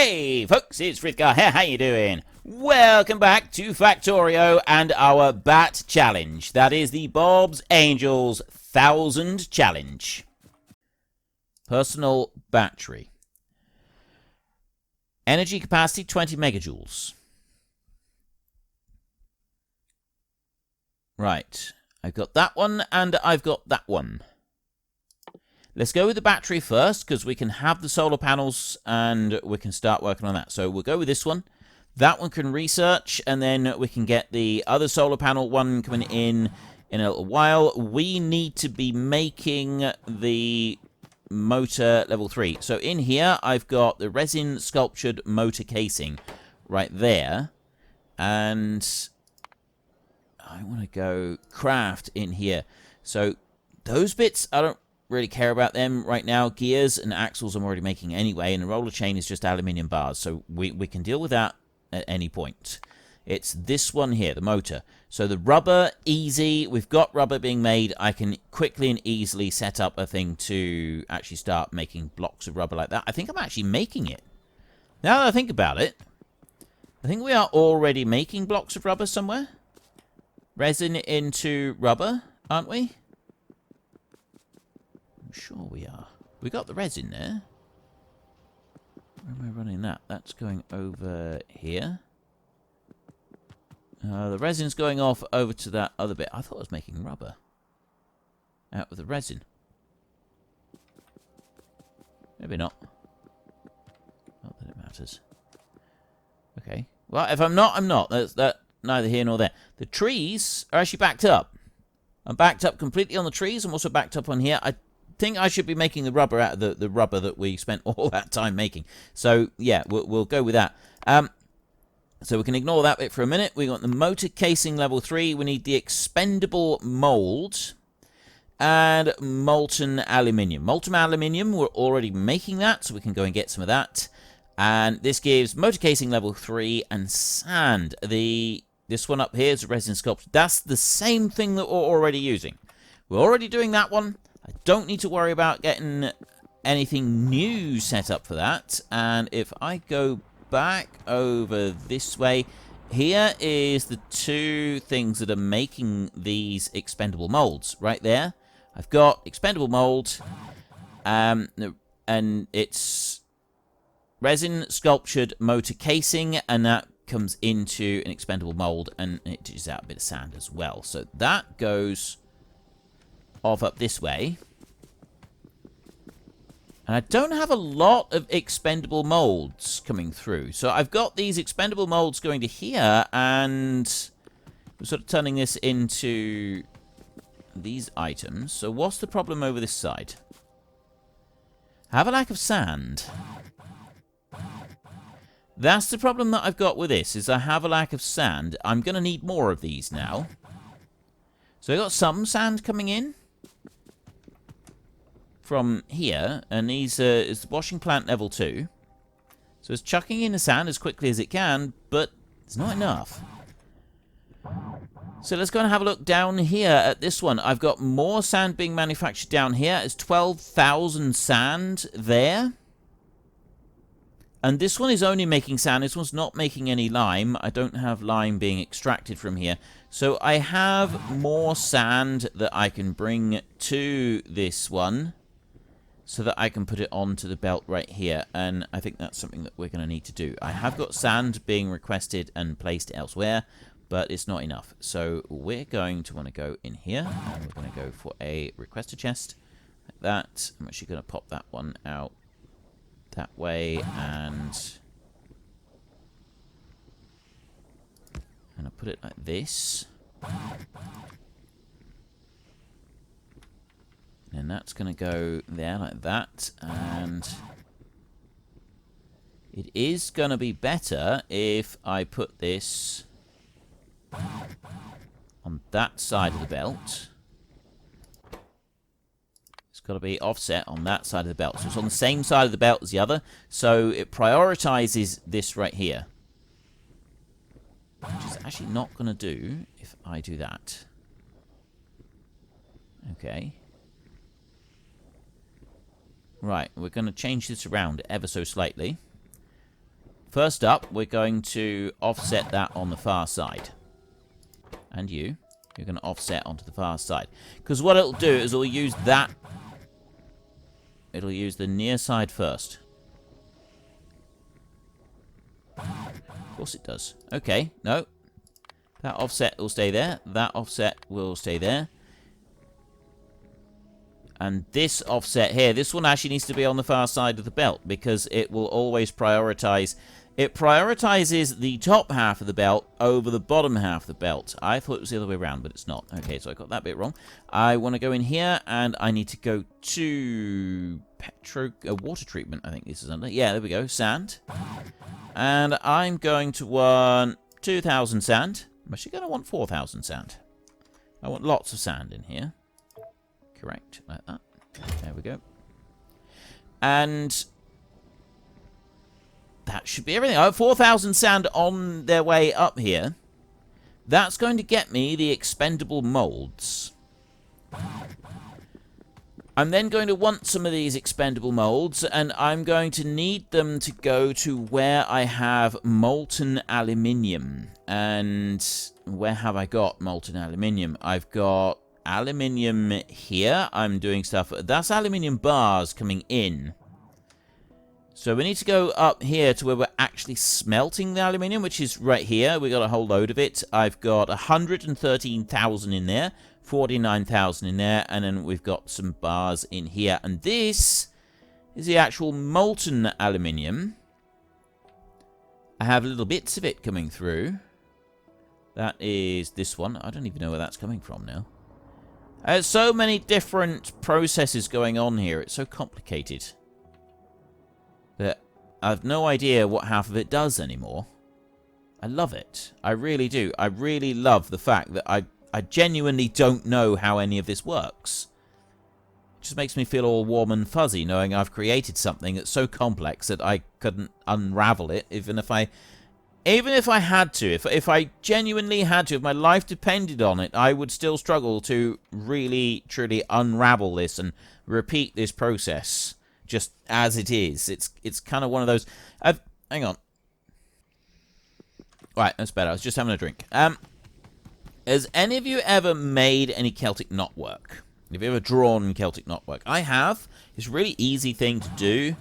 Hey folks, it's Frithgar here, how you doing? Welcome back to Factorio and our Bat Challenge. That is the Bob's Angels 1000 Challenge. Personal battery. Energy capacity 20 megajoules. Right, I've got that one and I've got that one. Let's go with the battery first, because we can have the solar panels and we can start working on that. So we'll go with this one. That one can research, and then we can get the other solar panel one coming in a little while. We need to be making the motor level 3. So in here, I've got the resin sculptured motor casing right there. And I want to go craft in here. So those bits, I don't really care about them right now. Gears and axles I'm already making anyway, and the roller chain is just aluminium bars, so we can deal with that at any point. It's this one here, the motor. So the rubber, easy. We've got rubber being made. I can quickly and easily set up a thing to actually start making blocks of rubber like that. I think I'm actually making it. Now that I think about it, I think we are already making blocks of rubber somewhere. Resin into rubber, aren't we? I'm sure we are. We got the resin there. Where am I running that? That's going over here. The resin's going off over to that other bit. I thought I was making rubber out of the resin. Maybe not. Not that it matters. Okay. Well, if I'm not, I'm not. That's neither here nor there. The trees are actually backed up. I'm backed up completely on the trees. I'm also backed up on here. I think I should be making the rubber out of the rubber that we spent all that time making. So, yeah, we'll go with that. So we can ignore that bit for a minute. We got the motor casing level 3. We need the expendable mold and molten aluminium. Molten aluminium, we're already making that, so we can go and get some of that. And this gives motor casing level 3 and sand. This one up here is a resin sculpture. That's the same thing that we're already using. We're already doing that one. I don't need to worry about getting anything new set up for that. And if I go back over this way, here is the two things that are making these expendable molds right there. I've got expendable mold, and it's resin sculptured motor casing, and that comes into an expendable mold, and it dishes out a bit of sand as well. So that goes off up this way. And I don't have a lot of expendable molds coming through. So I've got these expendable molds going to here, and we're sort of turning this into these items. So what's the problem over this side? I have a lack of sand. That's the problem that I've got with this, is I have a lack of sand. I'm going to need more of these now. So I've got some sand coming in from here, and these is washing plant level 2. So it's chucking in the sand as quickly as it can, but it's not enough. So let's go and have a look down here at this one. I've got more sand being manufactured down here. It's 12,000 sand there. And this one is only making sand. This one's not making any lime. I don't have lime being extracted from here. So I have more sand that I can bring to this one, so that I can put it onto the belt right here. And I think that's something that we're going to need to do. I have got sand being requested and placed elsewhere, but it's not enough. So we're going to want to go in here, and we're going to go for a requester chest like that. I'm actually going to pop that one out that way, and I'll put it like this. And that's going to go there like that. And it is going to be better if I put this on that side of the belt. It's got to be offset on that side of the belt. So it's on the same side of the belt as the other. So it prioritizes this right here, which is actually not going to do if I do that. Okay. Right, we're going to change this around ever so slightly. first up, we're going to offset that on the far side. And you're going to offset onto the far side. Because what it'll do is it'll use that. It'll use the near side first. Of course it does. Okay, no. That offset will stay there. That offset will stay there. And this offset here, this one actually needs to be on the far side of the belt because it will always prioritize. It prioritizes the top half of the belt over the bottom half of the belt. I thought it was the other way around, but it's not. Okay, so I got that bit wrong. I want to go in here, and I need to go to water treatment, I think this is under. Yeah, there we go, sand. And I'm going to want 2,000 sand. I'm actually going to want 4,000 sand. I want lots of sand in here. Correct, like that. There we go. And that should be everything. I have 4,000 sand on their way up here. That's going to get me the expendable molds. I'm then going to want some of these expendable molds, and I'm going to need them to go to where I have molten aluminium. And where have I got molten aluminium? I've got aluminium here. I'm doing stuff. That's aluminium bars coming in. So we need to go up here to where we're actually smelting the aluminium, which is right here. We got a whole load of it. I've got 113,000 in there. 49,000 in there, and then we've got some bars in here. And this is the actual molten aluminium. I have little bits of it coming through. That is this one. I don't even know where that's coming from now. There's so many different processes going on here. It's so complicated that I have no idea what half of it does anymore. I love it. I really do. I really love the fact that I genuinely don't know how any of this works. It just makes me feel all warm and fuzzy knowing I've created something that's so complex that I couldn't unravel it even if I had to. If I genuinely had to, if my life depended on it, I would still struggle to really, truly unravel this and repeat this process just as it is. It's kind of one of those... hang on. Right, that's better. I was just having a drink. Has any of you ever made any Celtic knotwork? Have you ever drawn Celtic knotwork? I have. It's a really easy thing to do.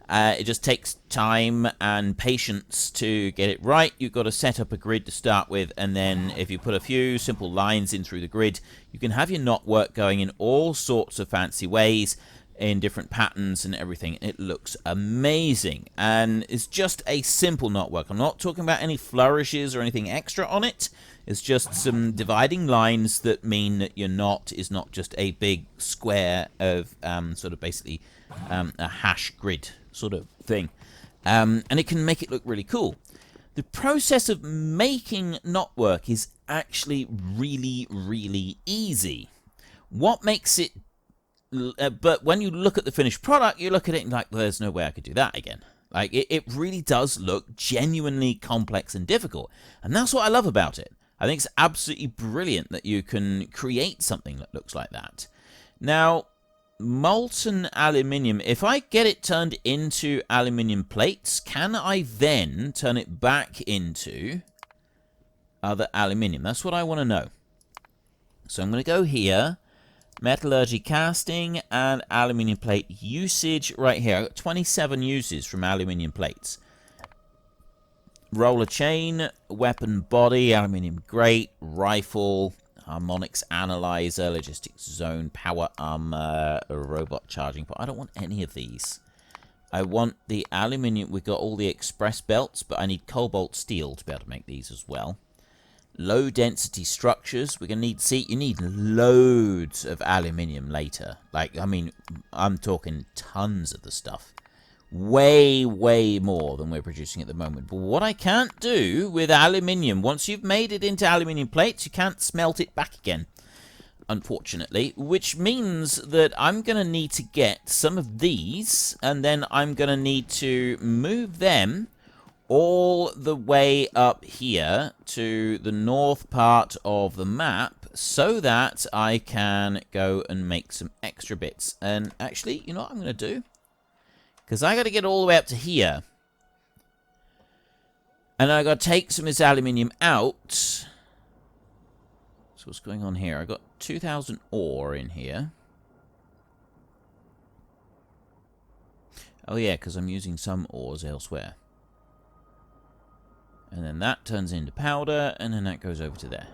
It just takes time and patience to get it right. You've got to set up a grid to start with, and then if you put a few simple lines in through the grid, you can have your knotwork going in all sorts of fancy ways, in different patterns and everything. It looks amazing, and it's just a simple knotwork. I'm not talking about any flourishes or anything extra on it. It's just some dividing lines that mean that your knot is not just a big square of sort of basically a hash grid sort of thing. And it can make it look really cool. The process of making knotwork is actually really, really easy. What makes it... but when you look at the finished product, you look at it and like, well, there's no way I could do that again. Like, it really does look genuinely complex and difficult. And that's what I love about it. I think it's absolutely brilliant that you can create something that looks like that. Now, molten aluminium, if I get it turned into aluminium plates, can I then turn it back into other aluminium? That's what I want to know. So I'm going to go here, metallurgy casting, and aluminium plate usage right here. I've got 27 uses from aluminium plates. Roller chain, weapon body, aluminium grate, rifle, harmonics analyzer, logistics zone, power armor, a robot charging port. I don't want any of these. I want the aluminium. We've got all the express belts, but I need cobalt steel to be able to make these as well. Low density structures. We're going to need, see, you need loads of aluminium later. Like, I mean, I'm talking tons of the stuff. Way, way more than we're producing at the moment. But what I can't do with aluminium, once you've made it into aluminium plates, you can't smelt it back again, unfortunately. Which means that I'm going to need to get some of these, and then I'm going to need to move them all the way up here to the north part of the map so that I can go and make some extra bits. And actually, you know what I'm going to do? Because I got to get all the way up to here. And I got to take some of this aluminium out. So what's going on here? I got 2,000 ore in here. Oh yeah, because I'm using some ores elsewhere. And then that turns into powder, and then that goes over to there.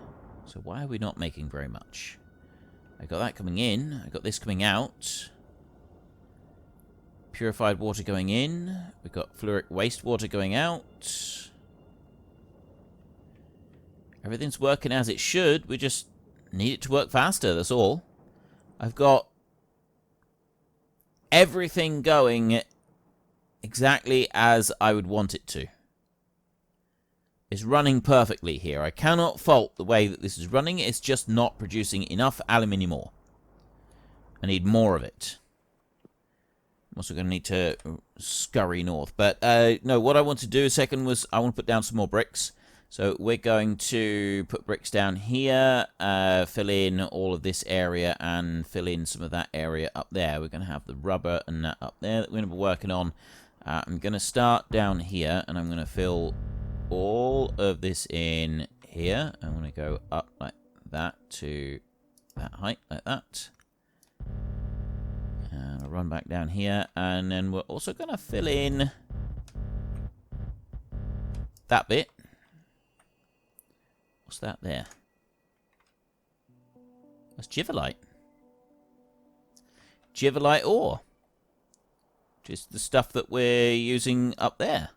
So why are we not making very much? I got that coming in. I got this coming out. Purified water going in. We've got fluoric wastewater going out. Everything's working as it should. We just need it to work faster, that's all. I've got everything going exactly as I would want it to. It's running perfectly here. I cannot fault the way that this is running. It's just not producing enough aluminium ore. I need more of it. I'm also going to need to scurry north. But, no, what I want to do a second was I want to put down some more bricks. So we're going to put bricks down here, fill in all of this area, and fill in some of that area up there. We're going to have the rubber and that up there that we're going to be working on. I'm going to start down here, and I'm going to fill all of this in here. I'm going to go up like that to that height, like that. And I'll run back down here, and then we're also going to fill in that bit. What's that there? That's Jivolite. Jivolite ore. Just the stuff that we're using up there.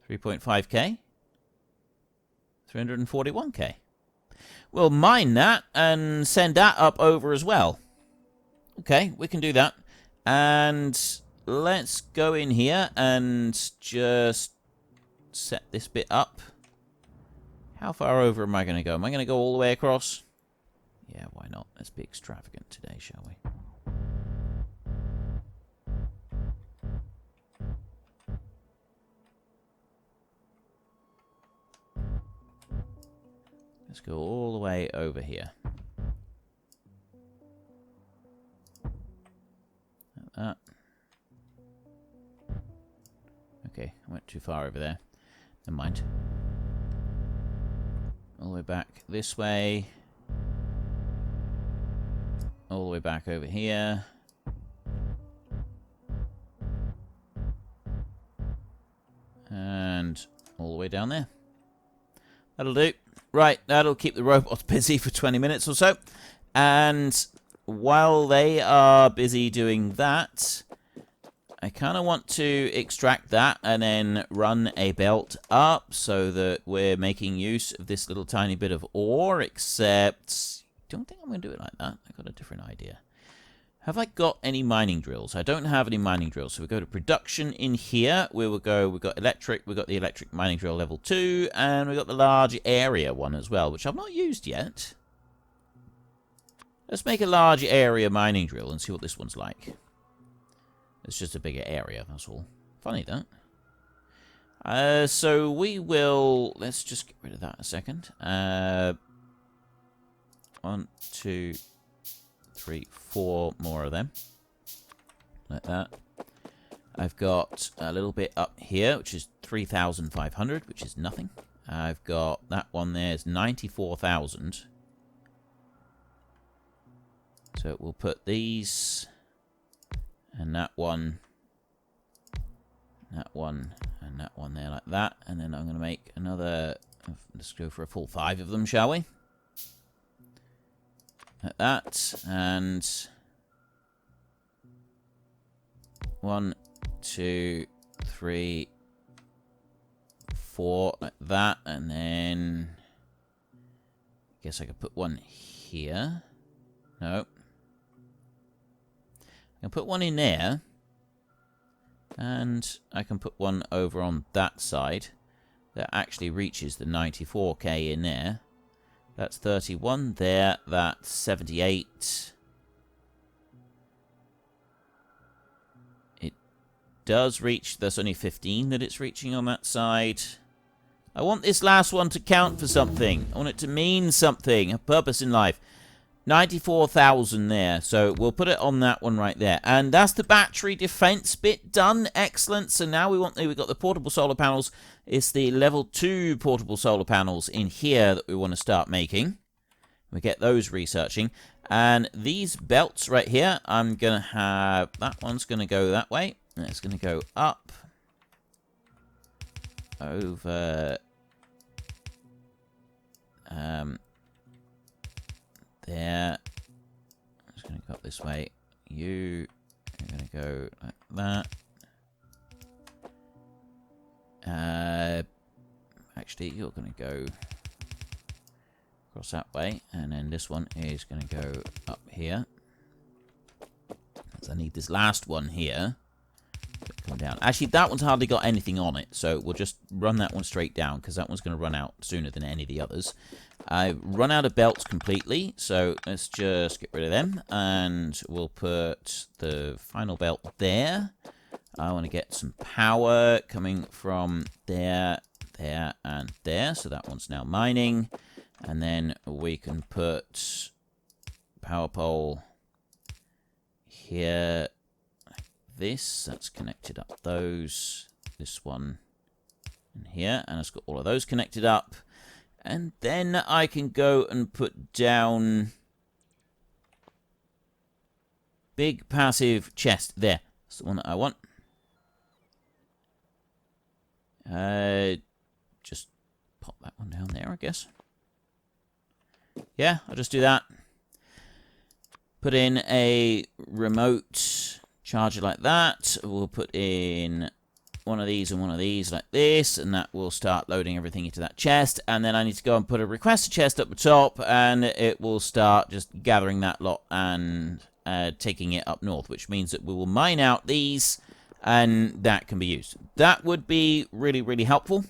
3.5k. 341k. We'll mine that and send that up over as well. Okay, we can do that. And let's go in here and just set this bit up. How far over am I going to go? Am I going to go all the way across? Yeah, why not? Let's be extravagant today, shall we? Let's go all the way over here. Like that. Okay, I went too far over there. Never mind. All the way back this way. All the way back over here. And all the way down there. That'll do. Right, that'll keep the robots busy for 20 minutes or so. And while they are busy doing that, I kind of want to extract that and then run a belt up so that we're making use of this little tiny bit of ore, except I don't think I'm going to do it like that. I've got a different idea. Have I got any mining drills? I don't have any mining drills. So we go to production in here. We will go, we've got electric, we've got the electric mining drill level 2, and we've got the large area one as well, which I've not used yet. Let's make a large area mining drill and see what this one's like. It's just a bigger area, that's all. Funny, that. So we will, let's just get rid of that a second. 1, 2, 3, 4 more of them. Like that. I've got a little bit up here, which is 3,500, which is nothing. I've got that one there is 94,000. So we'll put these, and that one, and that one there like that. And then I'm going to make another, let's go for a full 5 of them, shall we? Like that, and 1, 2, 3, 4, like that, and then I guess I could put one here. No. I can put one in there, and I can put one over on that side that actually reaches the 94k in there. That's 31 there, that's 78. It does reach, there's only 15 that it's reaching on that side. I want this last one to count for something. I want it to mean something, a purpose in life. 94,000 there. So we'll put it on that one right there. And that's the battery defense bit done. Excellent. So now we've got the portable solar panels. It's the level 2 portable solar panels in here that we want to start making. We get those researching. And these belts right here, I'm going to have... That one's going to go that way. And it's going to go up. Over... there. I'm just going to go up this way. You are going to go like that. Actually, you're going to go across that way. And then this one is going to go up here. Because I need this last one here to come down. Actually, that one's hardly got anything on it. So we'll just run that one straight down. Because that one's going to run out sooner than any of the others. I've run out of belts completely, so let's just get rid of them, and we'll put the final belt there. I want to get some power coming from there, there, and there, so that one's now mining, and then we can put power pole here, like this, that's connected up those, this one in here, and it's got all of those connected up. And then I can go and put down big passive chest. There. That's the one that I want. Just pop that one down there, I guess. Yeah, I'll just do that. Put in a remote charger like that. We'll put in... one of these and one of these like this, and that will start loading everything into that chest. And then I need to go and put a request chest up the top, and it will start just gathering that lot and taking it up north, which means that we will mine out these, and that can be used. That would be really, really helpful.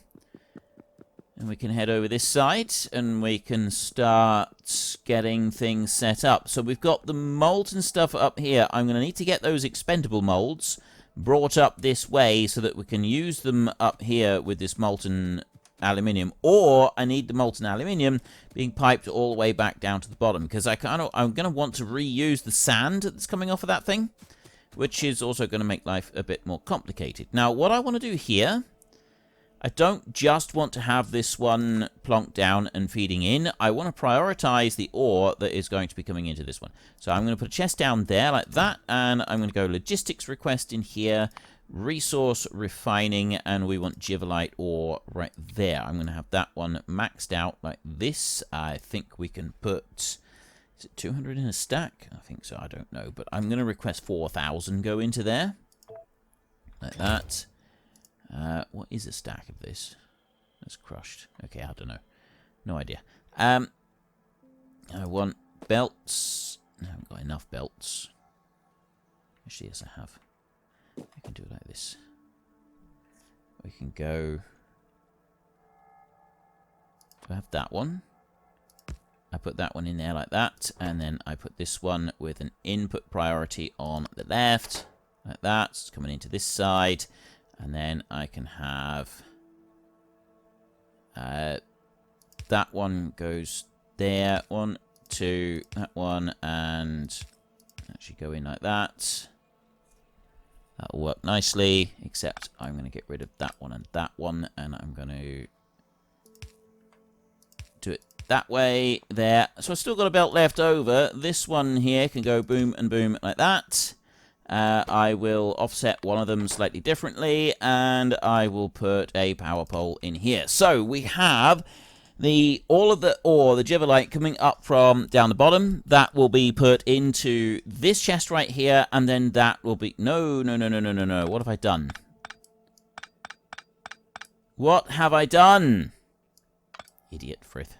And we can head over this side, and we can start getting things set up. So we've got the molten stuff up here. I'm going to need to get those expendable molds brought up this way so that we can use them up here with this molten aluminium, or I need the molten aluminium being piped all the way back down to the bottom, because I'm going to want to reuse the sand that's coming off of that thing, which is also going to make life a bit more complicated. Now, what I want to do here, I don't just want to have this one plonked down and feeding in. I want to prioritize the ore that is going to be coming into this one. So I'm going to put a chest down there like that, and I'm going to go logistics request in here, resource refining, and we want Jivolite ore right there. I'm going to have that one maxed out like this. I think we can put... Is it 200 in a stack? I think so, I don't know. But I'm going to request 4,000 go into there. Like that. What is a stack of this? That's crushed. Okay, I don't know. No idea. I want belts. I haven't got enough belts. Actually, yes, I have. I can do it like this. We can go... Do I have that one? I put that one in there like that. And then I put this one with an input priority on the left. Like that. So it's coming into this side. And then I can have that one goes there, 1, 2, that one, and actually go in like that. That'll work nicely, except I'm going to get rid of that one, and I'm going to do it that way, there. So I've still got a belt left over. This one here can go boom and boom like that. I will offset one of them slightly differently, and I will put a power pole in here. So we have all of the ore, the Jivolite, coming up from down the bottom. That will be put into this chest right here, and then that will be... No. What have I done? What have I done? Idiot frith.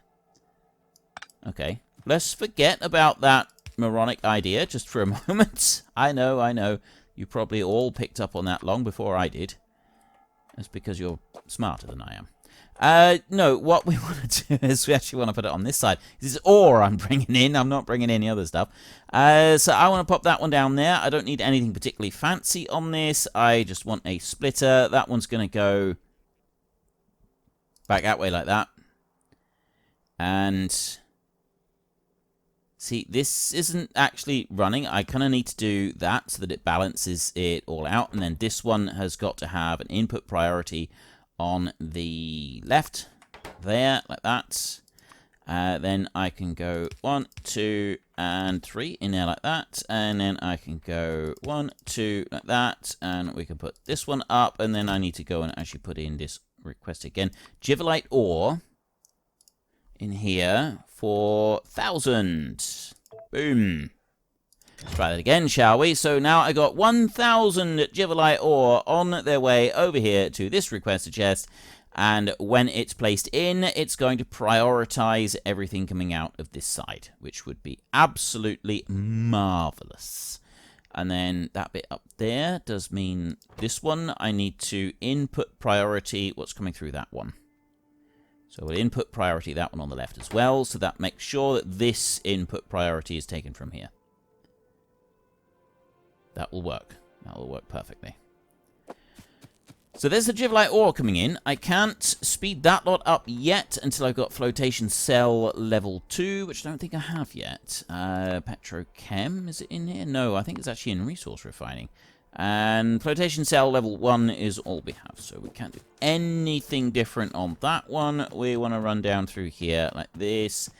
Okay, let's forget about that moronic idea just for a moment. I know. You probably all picked up on that long before I did. That's because you're smarter than I am. No, what we want to do is we actually want to put it on this side. This is ore I'm bringing in. I'm not bringing any other stuff. So I want to pop that one down there. I don't need anything particularly fancy on this. I just want a splitter. That one's going to go back that way like that. And See, this isn't actually running. I kind of need to do that so that it balances it all out. And then this one has got to have an input priority on the left there, like that. Then I can go 1, 2, and 3 in there like that. And then I can go 1, 2, like that. And we can put this one up. And then I need to go and actually put in this request again. Jivolite ore in here for 1,000. Boom. Let's try that again, shall we? So now I got 1,000 Jivolite ore on their way over here to this requested chest. And when it's placed in, it's going to prioritize everything coming out of this side, which would be absolutely marvelous. And then that bit up there does mean this one, I need to input priority what's coming through that one. So we'll input priority that one on the left as well, so that makes sure that this input priority is taken from here. That will work. That will work perfectly. So there's the Jivolite ore coming in. I can't speed that lot up yet until I've got flotation cell level 2, which I don't think I have yet. Petrochem, is it in here? No, I think it's actually in resource refining. And flotation cell level 1 is all we have, so we can't do anything different on that one. We want to run down through here like this.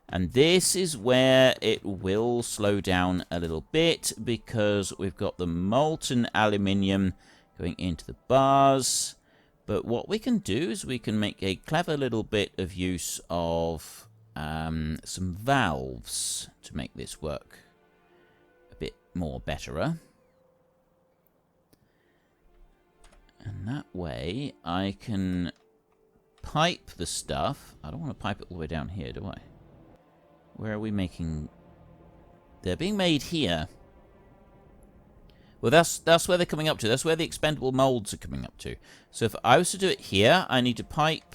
And this is where it will slow down a little bit because we've got the molten aluminium going into the bars. But what we can do is we can make a clever little bit of use of some valves to make this work a bit more betterer. And that way I can pipe the stuff. I don't want to pipe it all the way down here, do I? Where are we making? They're being made here. Well, that's where they're coming up to. That's where the expendable molds are coming up to. So if I was to do it here, I need to pipe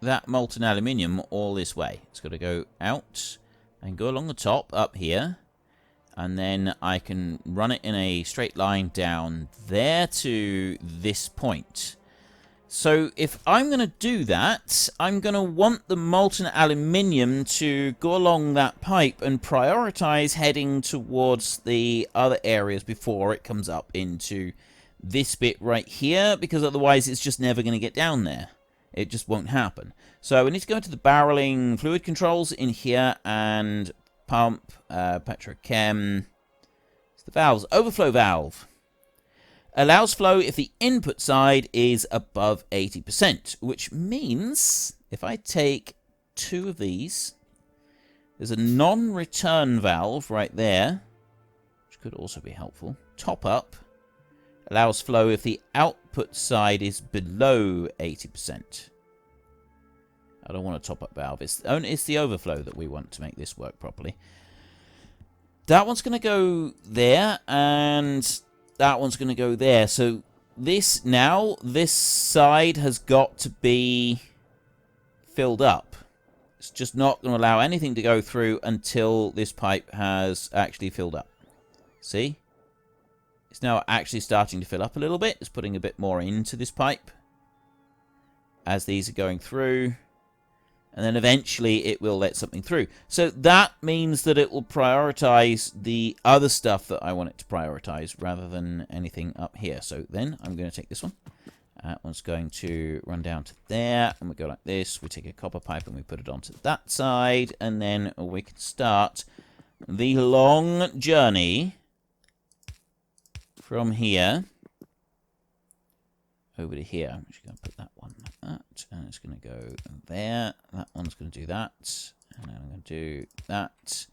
that molten aluminium all this way. It's got to go out and go along the top up here. And then I can run it in a straight line down there to this point. So if I'm going to do that, I'm going to want the molten aluminium to go along that pipe and prioritize heading towards the other areas before it comes up into this bit right here, because otherwise it's just never going to get down there. It just won't happen. So we need to go into the barreling fluid controls in here and pump, petrochem. It's the valves. Overflow valve. Allows flow if the input side is above 80%, which means if I take 2 of these, there's a non-return valve right there, which could also be helpful. Top up allows flow if the output side is below 80%. I don't want a top-up valve. It's the overflow that we want to make this work properly. That one's going to go there, and that one's going to go there. So this side has got to be filled up. It's just not going to allow anything to go through until this pipe has actually filled up. See? It's now actually starting to fill up a little bit. It's putting a bit more into this pipe as these are going through. And then eventually it will let something through. So that means that it will prioritize the other stuff that I want it to prioritize rather than anything up here. So then I'm going to take this one. That one's going to run down to there. And we go like this. We take a copper pipe and we put it onto that side. And then we can start the long journey from here over to here. I'm just going to put that one like that, and it's going to go there. That one's going to do that, and then I'm going to do that.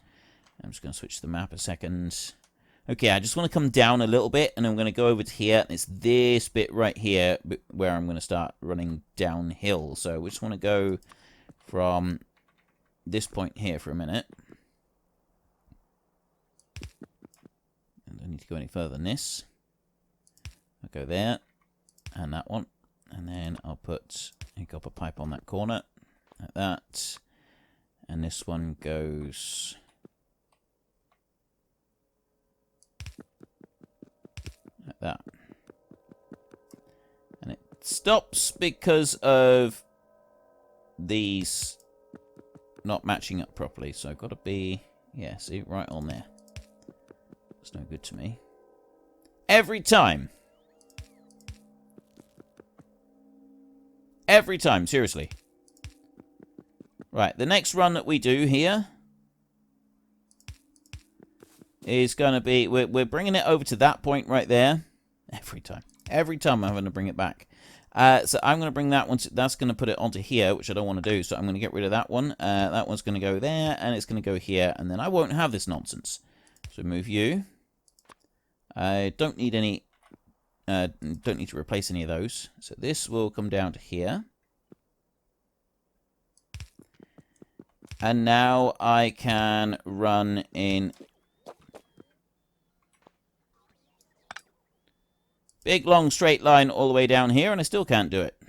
I'm just going to switch the map a second. Okay, I just want to come down a little bit, and I'm going to go over to here, and it's this bit right here where I'm going to start running downhill. So we just want to go from this point here for a minute. And I don't need to go any further than this. I'll go there. And that one, and then I'll put a copper pipe on that corner, like that, and this one goes like that, and it stops because of these not matching up properly, so I've got to be, Yeah, see, right on there. It's no good to me. Every time. Every time, seriously. Right, the next run that we do here is going to be... We're bringing it over to that point right there. Every time. Every time I'm having to bring it back. So I'm going to bring that one... That's going to put it onto here, which I don't want to do. So I'm going to get rid of that one. That one's going to go there, and it's going to go here. And then I won't have this nonsense. So move you. I don't need any... don't need to replace any of those. So this will come down to here. And now I can run in... big, long, straight line all the way down here, and I still can't do it.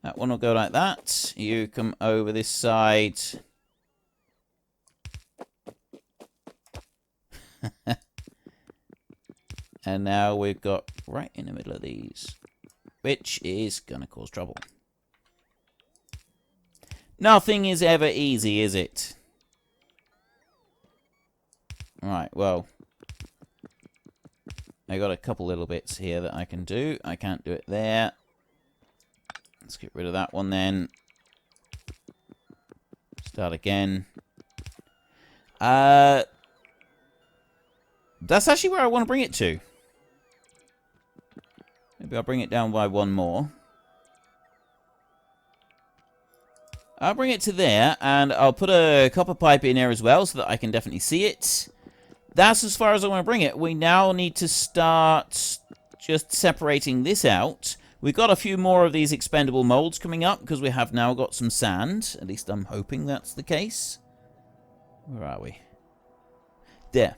That one will go like that. You come over this side. And now we've got right in the middle of these, which is going to cause trouble. Nothing is ever easy, is it? Right, well... I got a couple little bits here that I can do. I can't do it there. Let's get rid of that one then. Start again. That's actually where I want to bring it to. Maybe I'll bring it down by one more. I'll bring it to there, and I'll put a copper pipe in there as well so that I can definitely see it. That's as far as I want to bring it. We now need to start just separating this out. We've got a few more of these expendable molds coming up because we have now got some sand. At least I'm hoping that's the case. Where are we? There.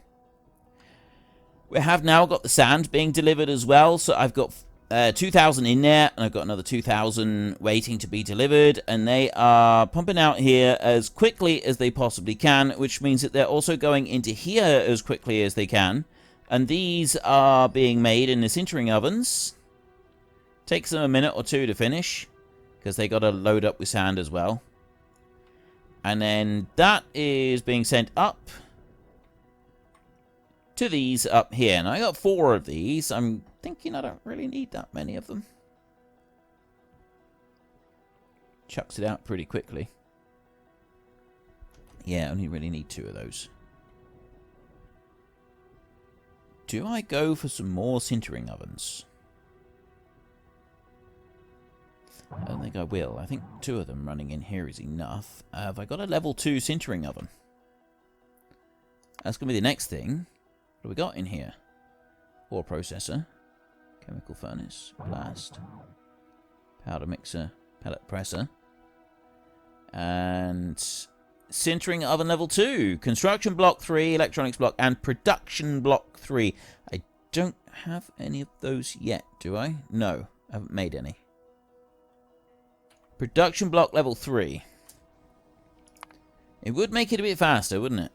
We have now got the sand being delivered as well. So I've got 2,000 in there, and I've got another 2,000 waiting to be delivered, and they are pumping out here as quickly as they possibly can, which means that they're also going into here as quickly as they can, and these are being made in the sintering ovens. Takes them a minute or two to finish, because they got to load up with sand as well. And then that is being sent up to these up here, and I got 4 of these. I'm thinking I don't really need that many of them. Chucks it out pretty quickly. Yeah, only really need 2 of those. Do I go for some more sintering ovens? I don't think I will. I think 2 of them running in here is enough. Have I got a level 2 sintering oven? That's going to be the next thing. What do we got in here? Ore processor. Chemical furnace, blast, powder mixer, pellet presser, and sintering oven level 2, construction block 3, electronics block, and production block 3. I don't have any of those yet, do I? No, I haven't made any. Production block level 3. It would make it a bit faster, wouldn't it?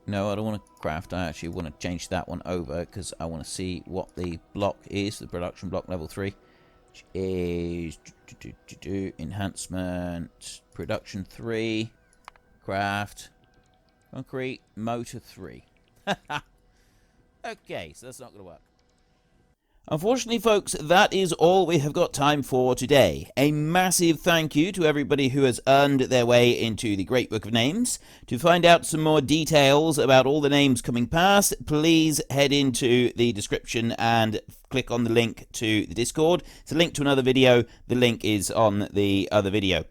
No, I don't want to craft. I actually want to change that one over because I want to see what the block is, the production block level 3, which is enhancement, production 3, craft, concrete, motor 3. Okay, so that's not going to work. Unfortunately, folks, that is all we have got time for today. A massive thank you to everybody who has earned their way into the Great Book of Names. To find out some more details about all the names coming past, please head into the description and click on the link to the Discord. It's a link to another video. The link is on the other video.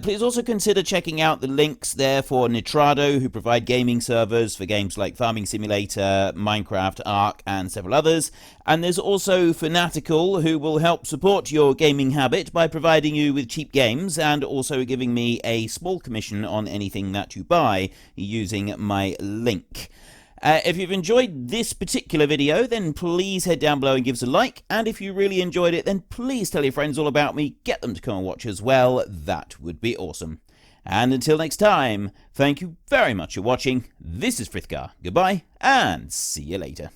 Please also consider checking out the links there for Nitrado, who provide gaming servers for games like Farming Simulator, Minecraft, Ark, and several others. And there's also Fanatical, who will help support your gaming habit by providing you with cheap games and also giving me a small commission on anything that you buy using my link. If you've enjoyed this particular video, then please head down below and give us a like. And if you really enjoyed it, then please tell your friends all about me. Get them to come and watch as well. That would be awesome. And until next time, thank you very much for watching. This is Frithgar. Goodbye, and see you later.